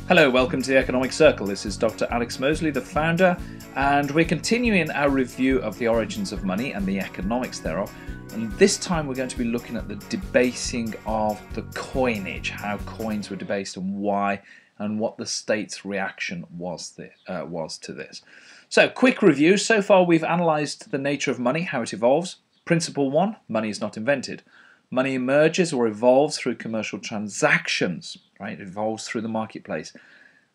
Hello, welcome to the Economic Circle. This is Dr. Alex Mosley, the founder, and we're continuing our review of the origins of money and the economics thereof. And this time we're going to be looking at the debasing of the coinage, how coins were debased and why, and what the state's reaction was to this. So, quick review. So far we've analysed the nature of money, how it evolves. Principle 1, money is not invented. Money emerges or evolves through commercial transactions, right? It evolves through the marketplace.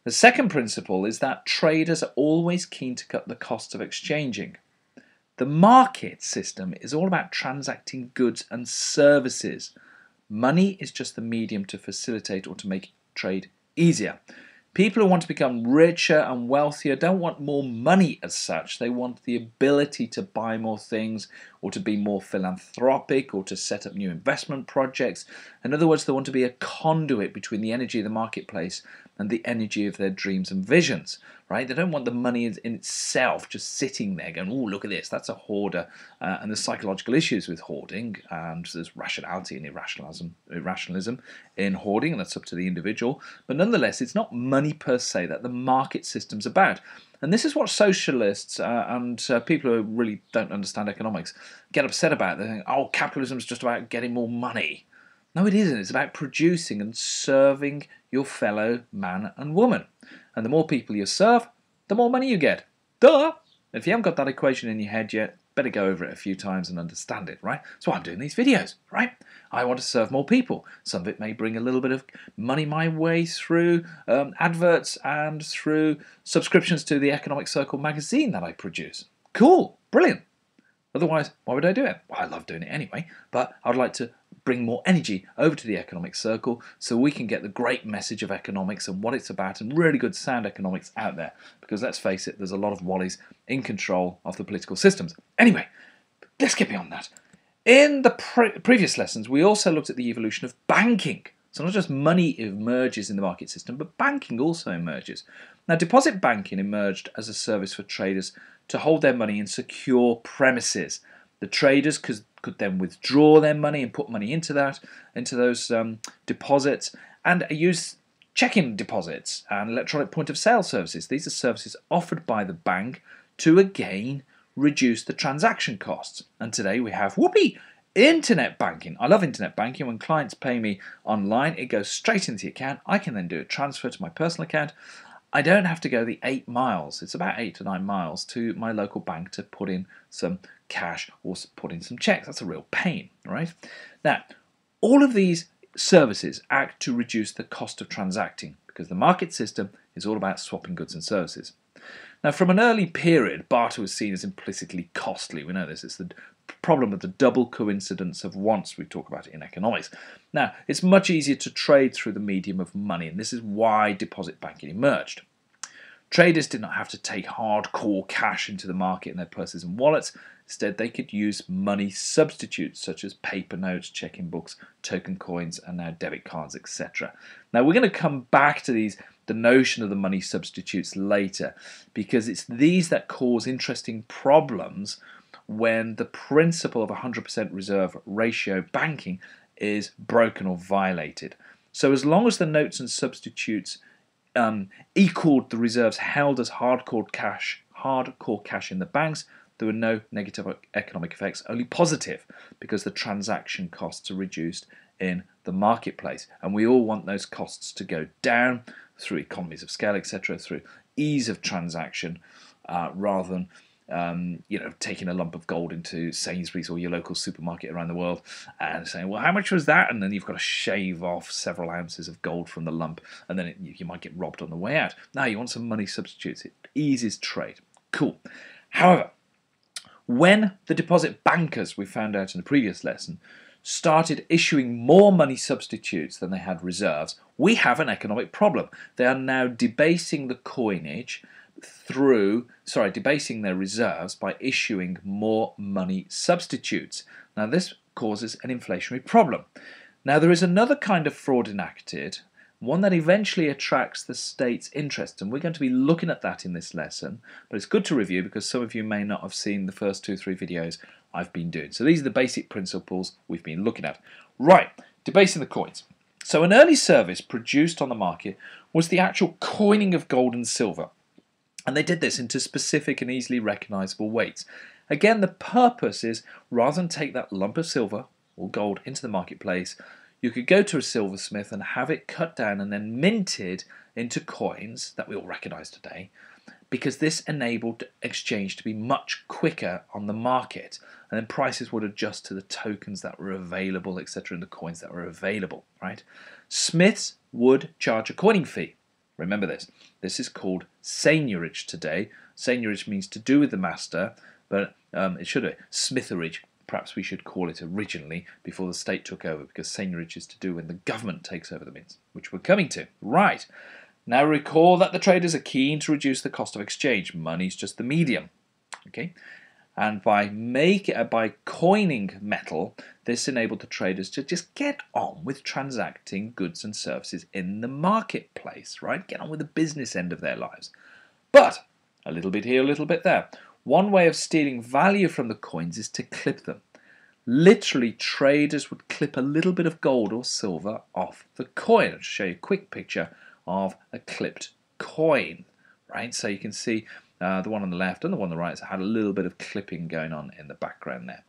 The second principle is that traders are always keen to cut the cost of exchanging. The market system is all about transacting goods and services. Money is just the medium to facilitate or to make trade easier. People who want to become richer and wealthier don't want more money as such. They want the ability to buy more things or to be more philanthropic or to set up new investment projects. In other words, they want to be a conduit between the energy of the marketplace and the energy of their dreams and visions, right? They don't want the money in itself just sitting there going, oh, look at this, that's a hoarder. And there's psychological issues with hoarding, and there's rationality and irrationalism in hoarding, and that's up to the individual. But nonetheless, it's not money per se that the market system's about. And this is what socialists and people who really don't understand economics get upset about. They think, oh, capitalism's just about getting more money. No, it isn't. It's about producing and serving your fellow man and woman. And the more people you serve, the more money you get. Duh! If you haven't got that equation in your head yet, better go over it a few times and understand it, right? That's why I'm doing these videos, right? I want to serve more people. Some of it may bring a little bit of money my way through adverts and through subscriptions to the Economic Circle magazine that I produce. Cool, brilliant. Otherwise, why would I do it? Well, I love doing it anyway, but I'd like to bring more energy over to the Economic Circle so we can get the great message of economics and what it's about and really good sound economics out there. Because let's face it, there's a lot of wallies in control of the political systems. Anyway, let's get beyond that. In the previous lessons, we also looked at the evolution of banking. So not just money emerges in the market system, but banking also emerges. Now, deposit banking emerged as a service for traders to hold their money in secure premises. The traders could then withdraw their money and put money into those deposits, and use checking deposits and electronic point of sale services. These are services offered by the bank to again reduce the transaction costs. And today we have, whoopee, internet banking. I love internet banking. When clients pay me online, it goes straight into the account. I can then do a transfer to my personal account. I don't have to go the 8 miles. It's about 8 to 9 miles to my local bank to put in some cash or put in some checks. That's a real pain, right? Now, all of these services act to reduce the cost of transacting because the market system is all about swapping goods and services. Now, from an early period, barter was seen as implicitly costly. We know this. It's the problem of the double coincidence of wants. We talk about it in economics. Now, it's much easier to trade through the medium of money, and this is why deposit banking emerged. Traders did not have to take hardcore cash into the market in their purses and wallets. Instead, they could use money substitutes such as paper notes, checking books, token coins, and now debit cards, etc. Now, we're going to come back to the notion of the money substitutes later, because it's these that cause interesting problems when the principle of 100% reserve ratio banking is broken or violated. So as long as the notes and substitutes equaled the reserves held as hardcore cash in the banks, there were no negative economic effects, only positive, because the transaction costs are reduced in the marketplace. And we all want those costs to go down through economies of scale, etc., through ease of transaction, rather than taking a lump of gold into Sainsbury's or your local supermarket around the world and saying, well, how much was that? And then you've got to shave off several ounces of gold from the lump, and then you might get robbed on the way out. Now, you want some money substitutes. It eases trade. Cool. However, when the deposit bankers, we found out in the previous lesson, started issuing more money substitutes than they had reserves, we have an economic problem. They are now debasing the coinage debasing their reserves by issuing more money substitutes. Now, this causes an inflationary problem. Now, there is another kind of fraud enacted, one that eventually attracts the state's interest, and we're going to be looking at that in this lesson, but it's good to review because some of you may not have seen the first 2-3 videos I've been doing. So these are the basic principles we've been looking at. Right, debasing the coins. So an early service produced on the market was the actual coining of gold and silver. And they did this into specific and easily recognizable weights. Again, the purpose is rather than take that lump of silver or gold into the marketplace, you could go to a silversmith and have it cut down and then minted into coins that we all recognize today, because this enabled exchange to be much quicker on the market, and then prices would adjust to the tokens that were available, etc., and the coins that were available, right? Smiths would charge a coining fee. Remember this. This is called seigniorage today. Seigniorage means to do with the master, but it should be smitherage. Perhaps we should call it originally before the state took over, because seigniorage is to do when the government takes over the mints, which we're coming to. Right. Now recall that the traders are keen to reduce the cost of exchange. Money's just the medium. Okay. And by coining metal, this enabled the traders to just get on with transacting goods and services in the marketplace, right? Get on with the business end of their lives. But a little bit here, a little bit there. One way of stealing value from the coins is to clip them. Literally, traders would clip a little bit of gold or silver off the coin. I'll show you a quick picture of a clipped coin, right? So you can see the one on the left and the one on the right had a little bit of clipping going on in the background there.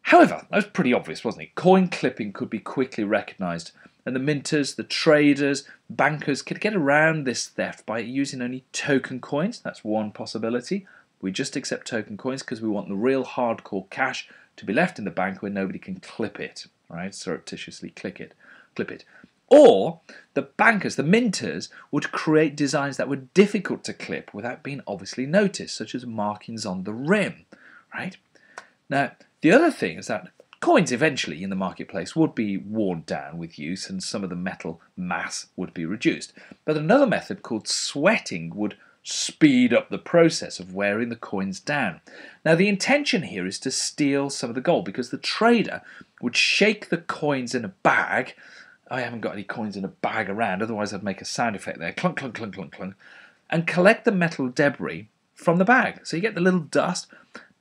However, that was pretty obvious, wasn't it? Coin clipping could be quickly recognized, and the minters, the traders, bankers could get around this theft by using only token coins. That's one possibility. We just accept token coins because we want the real hardcore cash to be left in the bank where nobody can clip it, right? Surreptitiously clip it. Or the bankers, the minters, would create designs that were difficult to clip without being obviously noticed, such as markings on the rim, right? Now, the other thing is that coins eventually in the marketplace would be worn down with use, and some of the metal mass would be reduced. But another method called sweating would speed up the process of wearing the coins down. Now, the intention here is to steal some of the gold, because the trader would shake the coins in a bag. I haven't got any coins in a bag around, otherwise I'd make a sound effect there. Clunk, clunk, clunk, clunk, clunk. And collect the metal debris from the bag. So you get the little dust,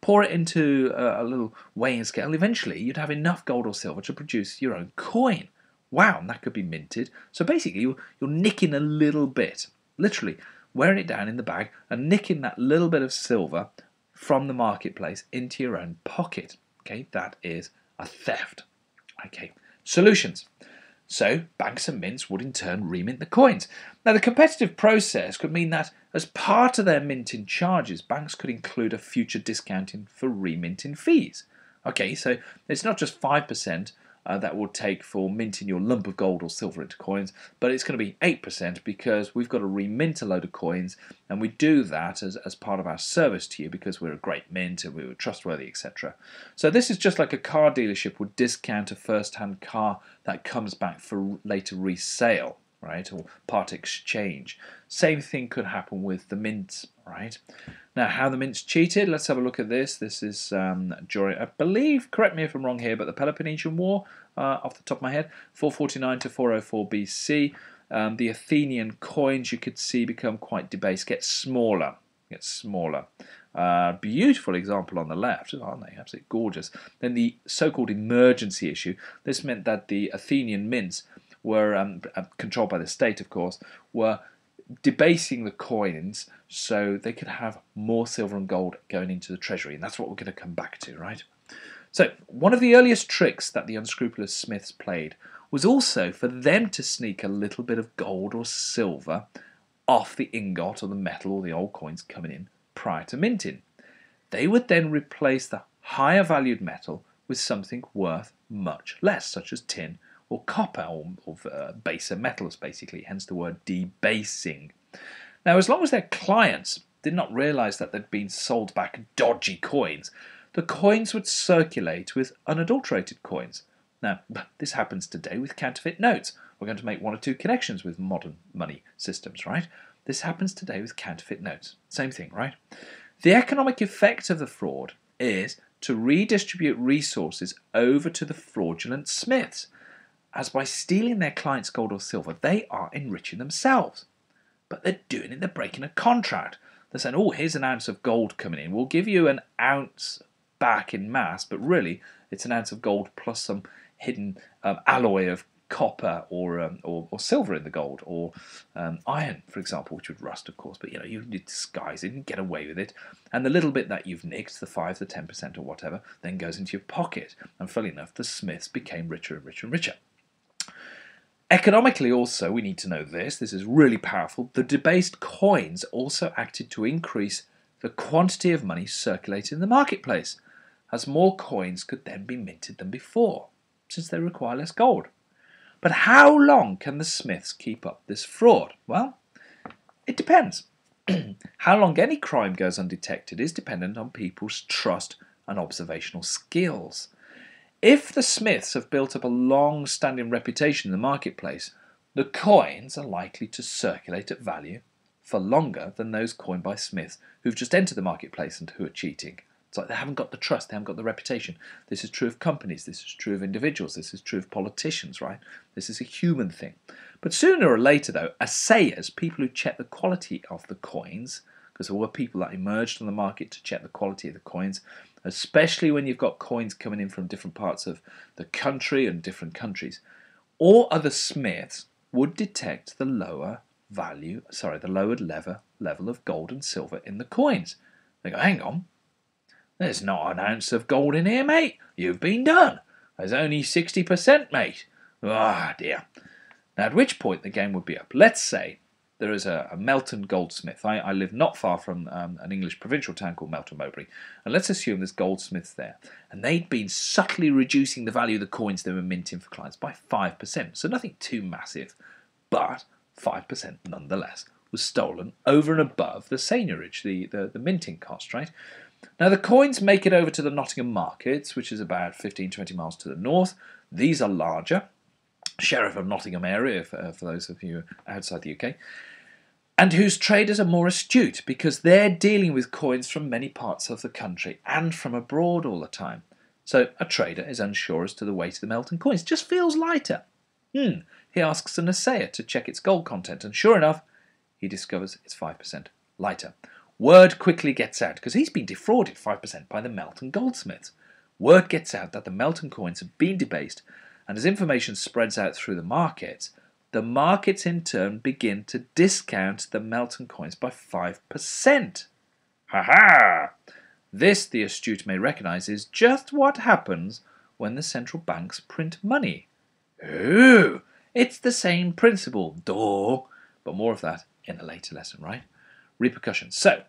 pour it into a little weighing scale. Eventually, you'd have enough gold or silver to produce your own coin. Wow, and that could be minted. So basically, you're nicking a little bit, literally wearing it down in the bag and nicking that little bit of silver from the marketplace into your own pocket. Okay, that is a theft. Okay, solutions. So banks and mints would in turn remint the coins. Now, the competitive process could mean that as part of their minting charges, banks could include a future discounting for reminting fees. Okay, so it's not just 5% that will take for minting your lump of gold or silver into coins, but it's going to be 8% because we've got to remint a load of coins, and we do that as part of our service to you because we're a great mint and we were trustworthy, etc. So this is just like a car dealership would discount a first-hand car that comes back for later resale, right, or part exchange. Same thing could happen with the mints, right? Now, how the mints cheated, let's have a look at this. This is during, I believe, correct me if I'm wrong here, but the Peloponnesian War, off the top of my head, 449 to 404 BC. The Athenian coins, you could see, become quite debased, get smaller. Beautiful example on the left, aren't they? Absolutely gorgeous. Then the so-called emergency issue. This meant that the Athenian mints were controlled by the state, of course, were debasing the coins so they could have more silver and gold going into the treasury, and that's what we're going to come back to, right? So one of the earliest tricks that the unscrupulous smiths played was also for them to sneak a little bit of gold or silver off the ingot or the metal or the old coins coming in prior to minting. They would then replace the higher valued metal with something worth much less, such as tin or copper, or baser metals, basically, hence the word debasing. Now, as long as their clients did not realize that they'd been sold back dodgy coins, the coins would circulate with unadulterated coins. Now, this happens today with counterfeit notes. We're going to make one or two connections with modern money systems, right? This happens today with counterfeit notes. Same thing, right? The economic effect of the fraud is to redistribute resources over to the fraudulent smiths, as by stealing their clients' gold or silver, they are enriching themselves. But they're doing it, they're breaking a contract. They're saying, oh, here's an ounce of gold coming in. We'll give you an ounce back in mass, but really it's an ounce of gold plus some hidden alloy of copper or silver in the gold, or iron, for example, which would rust, of course. But you can disguise it and get away with it. And the little bit that you've nicked, the 5, the 10% or whatever, then goes into your pocket. And funnily enough, the smiths became richer and richer and richer. Economically also, we need to know this. This is really powerful. The debased coins also acted to increase the quantity of money circulated in the marketplace, as more coins could then be minted than before, since they require less gold. But how long can the smiths keep up this fraud? Well, it depends. How long any crime goes undetected is dependent on people's trust and observational skills. If the smiths have built up a long-standing reputation in the marketplace, the coins are likely to circulate at value for longer than those coined by smiths who've just entered the marketplace and who are cheating. It's like they haven't got the trust, they haven't got the reputation. This is true of companies, this is true of individuals, this is true of politicians, right? This is a human thing. But sooner or later, though, assayers, people who check the quality of the coins, because there were people that emerged on the market to check the quality of the coins, especially when you've got coins coming in from different parts of the country and different countries, or other smiths would detect the lowered level of gold and silver in the coins. They go, hang on, there's not an ounce of gold in here, mate. You've been done. There's only 60%, mate. Ah, dear. Now, at which point the game would be up. Let's say there is a Melton goldsmith. I live not far from an English provincial town called Melton Mowbray. And let's assume there's goldsmiths there. And they'd been subtly reducing the value of the coins they were minting for clients by 5%. So nothing too massive, but 5% nonetheless was stolen over and above the seigniorage, the minting cost, right? Now, the coins make it over to the Nottingham markets, which is about 15-20 miles to the north. These are larger. Sheriff of Nottingham area, for those of you outside the UK, and whose traders are more astute because they're dealing with coins from many parts of the country and from abroad all the time. So a trader is unsure as to the weight of the Melton coins. It just feels lighter. He asks an assayer to check its gold content, and sure enough, he discovers it's 5% lighter. Word quickly gets out, because he's been defrauded 5% by the Melton goldsmiths. Word gets out that the Melton coins have been debased, and as information spreads out through the markets in turn begin to discount the Melton coins by 5%. Ha-ha! This, the astute may recognise, is just what happens when the central banks print money. Ooh, it's the same principle, duh. But more of that in a later lesson, right? Repercussions. So,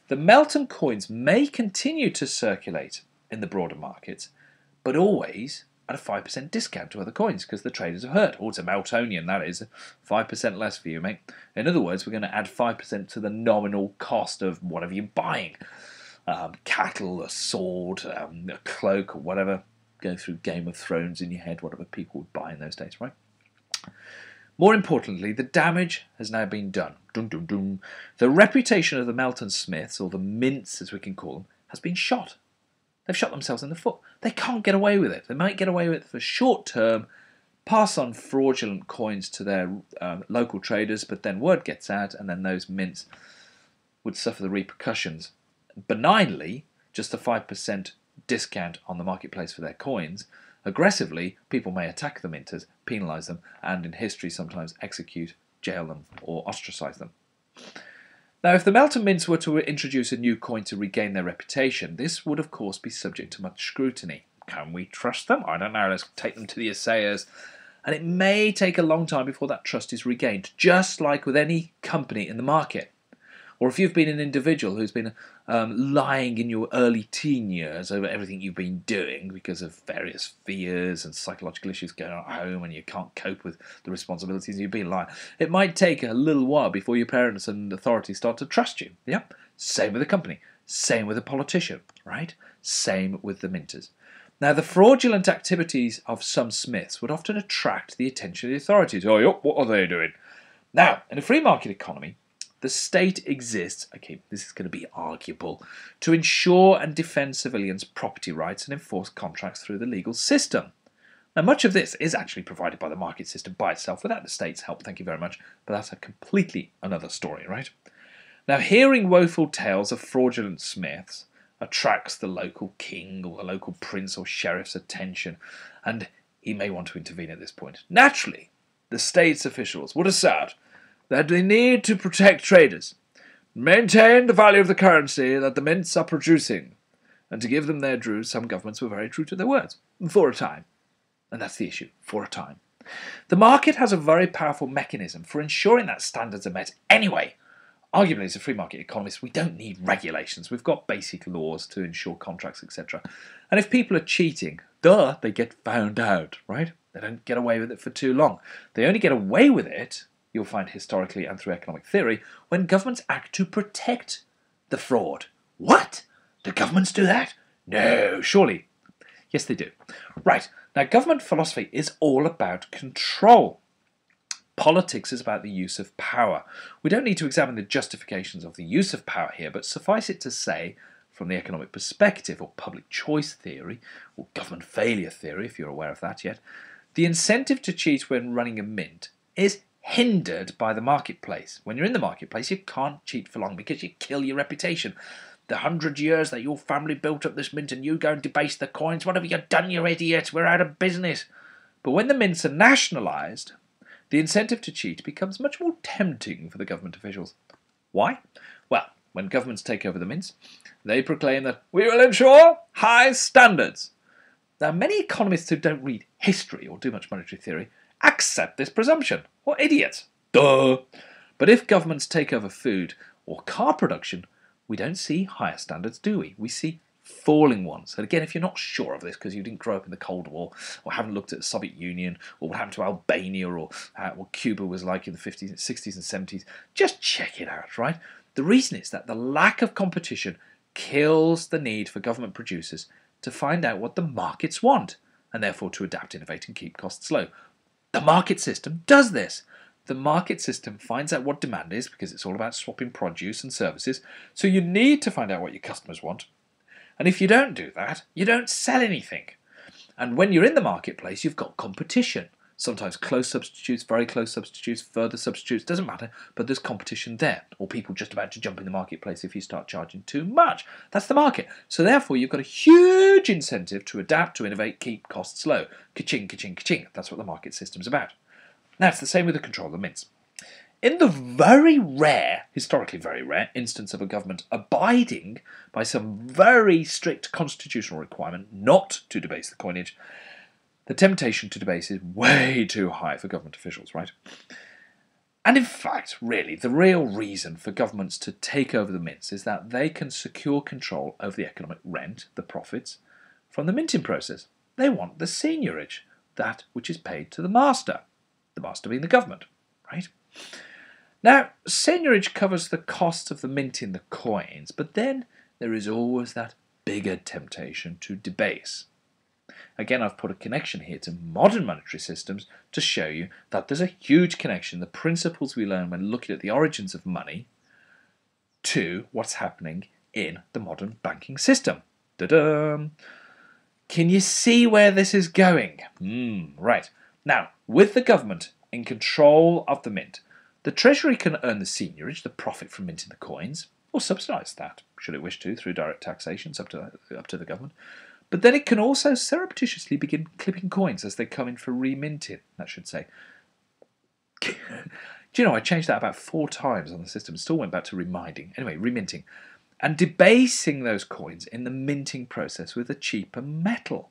the Melton coins may continue to circulate in the broader markets, but always at a 5% discount to other coins, because the traders have heard, it's a Meltonian, that is, 5% less for you, mate. In other words, we're going to add 5% to the nominal cost of whatever you're buying. Cattle, a sword, a cloak, or whatever. Go through Game of Thrones in your head, whatever people would buy in those days, right? More importantly, the damage has now been done. Dun, dun, dun. The reputation of the Melton Smiths, or the mints as we can call them, has been shot. They've shot themselves in the foot. They can't get away with it. They might get away with it for short term, pass on fraudulent coins to their local traders, but then word gets out, and then those mints would suffer the repercussions. Benignly, just a 5% discount on the marketplace for their coins. Aggressively, people may attack the minters, penalise them, and in history sometimes execute, jail them, or ostracise them. Now, if the Melton mints were to introduce a new coin to regain their reputation, this would of course be subject to much scrutiny. Can we trust them? I don't know, let's take them to the assayers. And it may take a long time before that trust is regained, just like with any company in the market. Or if you've been an individual who's been lying in your early teen years over everything you've been doing because of various fears and psychological issues going on at home and you can't cope with the responsibilities you've been lying, it might take a little while before your parents and authorities start to trust you. Yeah? Same with a company. Same with a politician, right? Same with the minters. Now, the fraudulent activities of some smiths would often attract the attention of the authorities. Oh, yep, what are they doing? Now, in a free market economy, the state exists, okay, this is going to be arguable, to ensure and defend civilians' property rights and enforce contracts through the legal system. Now, much of this is actually provided by the market system by itself without the state's help, thank you very much, but that's a completely another story, right? Now, hearing woeful tales of fraudulent smiths attracts the local king or the local prince or sheriff's attention, and he may want to intervene at this point. Naturally, the state's officials would assert that they need to protect traders, maintain the value of the currency that the mints are producing, and to give them their due, some governments were very true to their words, for a time. And that's the issue, for a time. The market has a very powerful mechanism for ensuring that standards are met anyway. Arguably, as a free market economist, we don't need regulations. We've got basic laws to ensure contracts, etc. And if people are cheating, they get found out, right? They don't get away with it for too long. They only get away with it, you'll find historically and through economic theory, when governments act to protect the fraud. What? Do governments do that? No, surely. Yes, they do. Right. Now, government philosophy is all about control. Politics is about the use of power. We don't need to examine the justifications of the use of power here, but suffice it to say, from the economic perspective, or public choice theory, or government failure theory, if you're aware of that yet, the incentive to cheat when running a mint is hindered by the marketplace. When you're in the marketplace, you can't cheat for long because you kill your reputation. The 100 years that your family built up this mint and you go and debase the coins, what have you done, you idiot? We're out of business. But when the mints are nationalised, the incentive to cheat becomes much more tempting for the government officials. Why? Well, when governments take over the mints, they proclaim that we will ensure high standards. Now, many economists who don't read history or do much monetary theory accept this presumption. What idiots? Duh! But if governments take over food or car production, we don't see higher standards, do we? We see falling ones. And again, if you're not sure of this because you didn't grow up in the Cold War or haven't looked at the Soviet Union or what happened to Albania or what Cuba was like in the 50s, 60s and 70s, just check it out, right? The reason is that the lack of competition kills the need for government producers to find out what the markets want and therefore to adapt, innovate and keep costs low. The market system does this. The market system finds out what demand is because it's all about swapping produce and services. So you need to find out what your customers want. And if you don't do that, you don't sell anything. And when you're in the marketplace, you've got competition. Sometimes close substitutes, very close substitutes, further substitutes, doesn't matter, but there's competition there. Or people just about to jump in the marketplace if you start charging too much. That's the market. So therefore, you've got a huge incentive to adapt, to innovate, keep costs low. Ka-ching, ka-ching, ka-ching. That's what the market system's about. Now, it's the same with the control of the mints. In the very rare, historically very rare, instance of a government abiding by some very strict constitutional requirement not to debase the coinage, the temptation to debase is way too high for government officials, right? And in fact, really, the real reason for governments to take over the mints is that they can secure control over the economic rent, the profits, from the minting process. They want the seigniorage, that which is paid to the master being the government, right? Now, seigniorage covers the cost of the minting the coins, but then there is always that bigger temptation to debase. Again, I've put a connection here to modern monetary systems to show you that there's a huge connection, the principles we learn when looking at the origins of money, to what's happening in the modern banking system. Da-da! Can you see where this is going? Right. Now, with the government in control of the mint, the Treasury can earn the seigniorage, the profit from minting the coins, or subsidise that, should it wish to, through direct taxation. It's up to the government. But then it can also surreptitiously begin clipping coins as they come in for reminting, that should say. Do you know, I changed that about 4 times on the system. It still went back to reminding. Anyway, reminting. And debasing those coins in the minting process with a cheaper metal.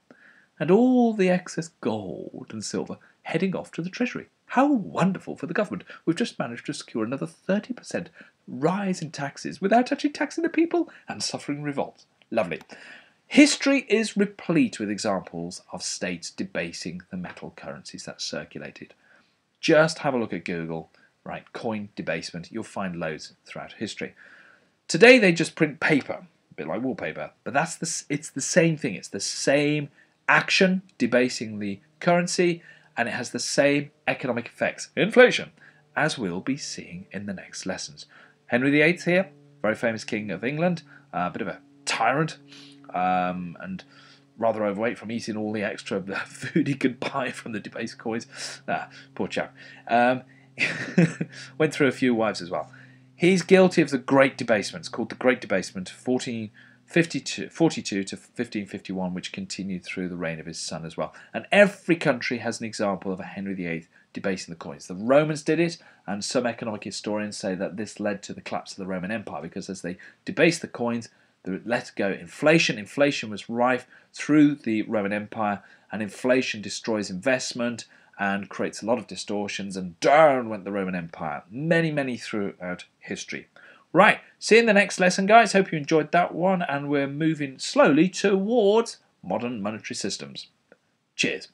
And all the excess gold and silver heading off to the Treasury. How wonderful for the government. We've just managed to secure another 30% rise in taxes without actually taxing the people and suffering revolt. Lovely. History is replete with examples of states debasing the metal currencies that circulated. Just have a look at Google, right, coin debasement. You'll find loads throughout history. Today they just print paper, a bit like wallpaper, but it's the same thing. It's the same action, debasing the currency, and it has the same economic effects, inflation, as we'll be seeing in the next lessons. Henry VIII here, very famous king of England, a bit of a tyrant, and rather overweight from eating all the extra food he could buy from the debased coins. Poor chap. Went through a few wives as well. He's guilty of the Great Debasement. It's called the Great Debasement, 42 to 1551, which continued through the reign of his son as well. And every country has an example of a Henry VIII debasing the coins. The Romans did it, and some economic historians say that this led to the collapse of the Roman Empire, because as they debased the coins, they let go inflation. Inflation was rife through the Roman Empire, and inflation destroys investment and creates a lot of distortions, and down went the Roman Empire. Many throughout history. Right, see you in the next lesson, guys. Hope you enjoyed that one, and we're moving slowly towards modern monetary systems. Cheers.